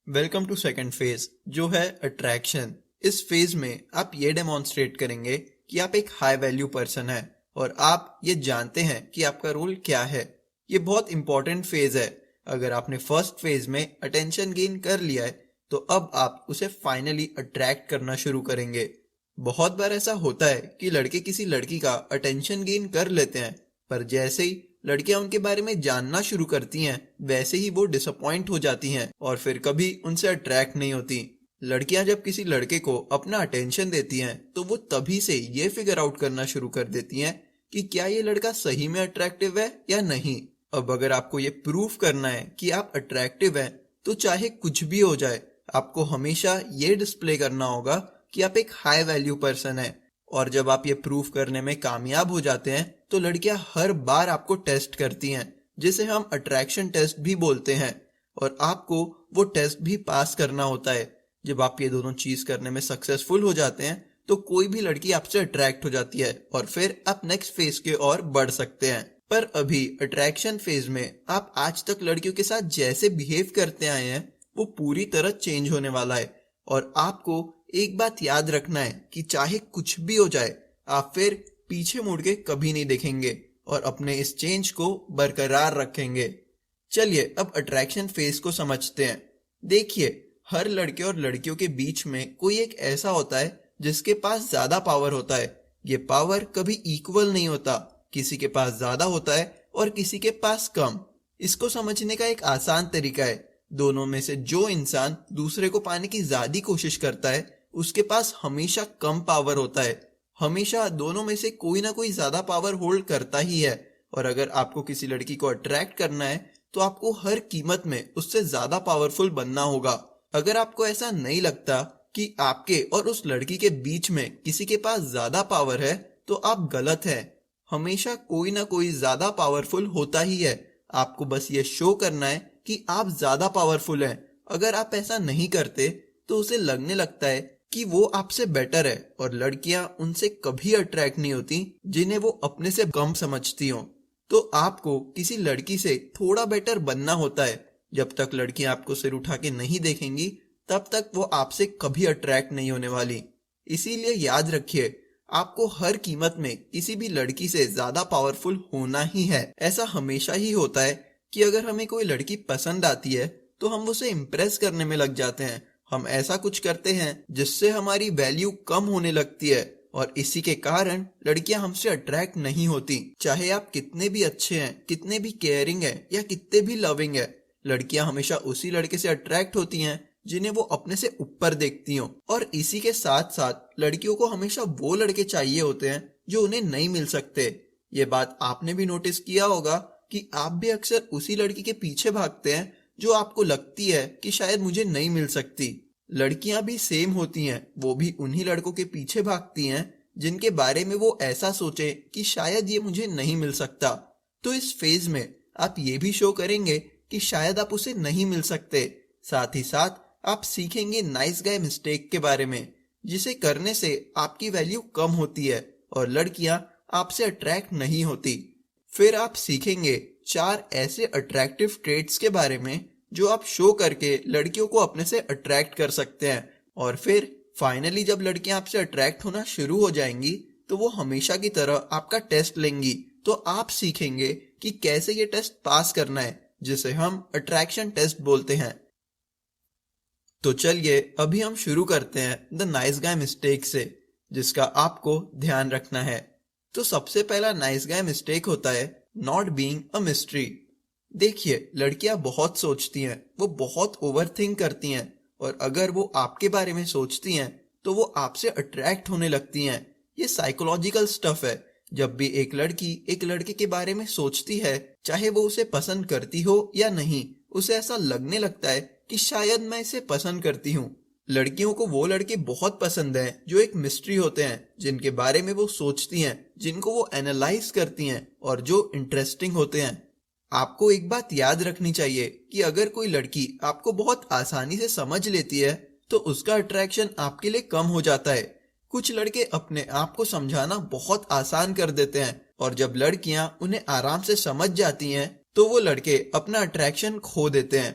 Welcome to second phase जो है attraction. इस फेज में आप ये डेमोन्स्ट्रेट करेंगे कि आप एक हाई वैल्यू पर्सन है और आप ये जानते हैं कि आपका रोल क्या है। ये बहुत इंपॉर्टेंट फेज है। अगर आपने फर्स्ट फेज में अटेंशन गेन कर लिया है तो अब आप उसे फाइनली अट्रैक्ट करना शुरू करेंगे। बहुत बार ऐसा होता है कि लड़के किसी लड़की का अटेंशन गेन कर लेते हैं, पर जैसे ही लड़कियां उनके बारे में जानना शुरू करती हैं वैसे ही वो डिसअपॉइंट हो जाती हैं और फिर कभी उनसे अट्रैक्ट नहीं होती। लड़कियां जब किसी लड़के को अपना अटेंशन देती हैं तो वो तभी से ये फिगर आउट करना शुरू कर देती हैं कि क्या ये लड़का सही में अट्रैक्टिव है या नहीं। अब अगर आपको ये प्रूफ करना है कि आप अट्रैक्टिव हैं तो चाहे कुछ भी हो जाए आपको हमेशा ये डिस्प्ले करना होगा कि आप एक हाई वैल्यू पर्सन है। और जब आप ये प्रूफ करने में कामयाब हो जाते हैं तो लड़कियां हर बार आपको टेस्ट करती हैं, जिसे हम अट्रैक्शन टेस्ट भी बोलते हैं, और आपको वो टेस्ट भी पास करना होता है। जब आप ये दोनों चीज करने में सक्सेसफुल हो जाते हैं तो कोई भी लड़की आपसे अट्रैक्ट हो जाती है और फिर आप नेक्स्ट फेज के और बढ़ सकते हैं। पर अभी अट्रैक्शन फेज में आप आज तक लड़कियों के साथ जैसे बिहेव करते आए हैं वो पूरी तरह चेंज होने वाला है। और आपको एक बात याद रखना है कि चाहे कुछ भी हो जाए आप फिर पीछे मुड़ के कभी नहीं देखेंगे और अपने इस चेंज को बरकरार रखेंगे। चलिए अब अट्रैक्शन फेज को समझते हैं। देखिए, हर लड़के और लड़कियों के बीच में कोई एक ऐसा होता है जिसके पास ज्यादा पावर होता है। ये पावर कभी इक्वल नहीं होता, किसी के पास ज्यादा होता है और किसी के पास कम। इसको समझने का एक आसान तरीका है, दोनों में से जो इंसान दूसरे को पाने की ज्यादा कोशिश करता है उसके पास हमेशा कम पावर होता है। हमेशा दोनों में से कोई ना कोई ज्यादा पावर होल्ड करता ही है। और अगर आपको किसी लड़की को अट्रैक्ट करना है तो आपको हर कीमत में उससे ज्यादा पावरफुल बनना होगा। अगर आपको ऐसा नहीं लगता कि आपके और उस लड़की के बीच में किसी के पास ज्यादा पावर है तो आप गलत हैं। हमेशा कोई ना कोई ज्यादा पावरफुल होता ही है। आपको बस ये शो करना है कि आप ज्यादा पावरफुल हैं। अगर आप ऐसा नहीं करते तो उसे लगने लगता है कि वो आपसे बेटर है और लड़कियां उनसे कभी अट्रैक्ट नहीं होती जिन्हें वो अपने से कम समझती हो। तो आपको किसी लड़की से थोड़ा बेटर बनना होता है। जब तक लड़कियां आपको सिर उठा के नहीं देखेंगी तब तक वो आपसे कभी अट्रैक्ट नहीं होने वाली। इसीलिए याद रखिए, आपको हर कीमत में किसी भी लड़की से ज्यादा पावरफुल होना ही है। ऐसा हमेशा ही होता है कि अगर हमें कोई लड़की पसंद आती है तो हम उसे इम्प्रेस करने में लग जाते हैं। हम ऐसा कुछ करते हैं जिससे हमारी वैल्यू कम होने लगती है और इसी के कारण लड़कियां हमसे अट्रैक्ट नहीं होती। चाहे आप कितने भी अच्छे हैं, कितने भी केयरिंग हैं या कितने भी लविंग हैं, लड़कियां हमेशा उसी लड़के से अट्रैक्ट होती हैं जिन्हें वो अपने से ऊपर देखती हो। और इसी के साथ साथ लड़कियों को हमेशा वो लड़के चाहिए होते हैं जो उन्हें नहीं मिल सकते। ये बात आपने भी नोटिस किया होगा कि आप भी अक्सर उसी लड़की के पीछे भागते हैं जो आपको लगती है कि शायद मुझे नहीं मिल सकती। लड़कियां भी सेम होती हैं, वो भी उन्हीं लड़कों के पीछे भागती हैं जिनके बारे में वो ऐसा सोचे कि शायद ये मुझे नहीं मिल सकता। तो इस फेज में आप ये भी शो करेंगे कि शायद आप उसे नहीं मिल सकते। साथ ही साथ आप सीखेंगे नाइस गाय मिस्टेक के बारे में, जिसे करने से आपकी वैल्यू कम होती है और लड़कियां आपसे अट्रैक्ट नहीं होती। फिर आप सीखेंगे 4 ऐसे अट्रैक्टिव ट्रेट्स के बारे में जो आप शो करके लड़कियों को अपने से अट्रैक्ट कर सकते हैं। और फिर फाइनली जब लड़कियां आपसे अट्रैक्ट होना शुरू हो जाएंगी तो वो हमेशा की तरह आपका टेस्ट लेंगी। तो आप सीखेंगे कि कैसे ये टेस्ट पास करना है, जिसे हम अट्रैक्शन टेस्ट बोलते हैं। तो चलिए अभी हम शुरू करते हैं द नाइस गाय मिस्टेक से, जिसका आपको ध्यान रखना है। तो सबसे पहला नाइस गाय मिस्टेक होता है नॉट बीइंग अ मिस्ट्री। देखिए, लड़कियां बहुत सोचती हैं, वो बहुत ओवरथिंक करती हैं, और अगर वो आपके बारे में सोचती हैं तो वो आपसे अट्रैक्ट होने लगती हैं। ये साइकोलॉजिकल स्टफ है। जब भी एक लड़की एक लड़के के बारे में सोचती है, चाहे वो उसे पसंद करती हो या नहीं, उसे ऐसा लगने लगता है कि शायद मैं इसे पसंद करती हूँ। लड़कियों को वो लड़के बहुत पसंद हैं जो एक मिस्ट्री होते हैं, जिनके बारे में वो सोचती हैं, जिनको वो एनालाइज करती हैं और जो इंटरेस्टिंग होते हैं। आपको एक बात याद रखनी चाहिए कि अगर कोई लड़की आपको बहुत आसानी से समझ लेती है तो उसका अट्रैक्शन आपके लिए कम हो जाता है। कुछ लड़के अपने आप को समझाना बहुत आसान कर देते हैं और जब लड़कियां उन्हें आराम से समझ जाती हैं तो वो लड़के अपना अट्रैक्शन खो देते हैं।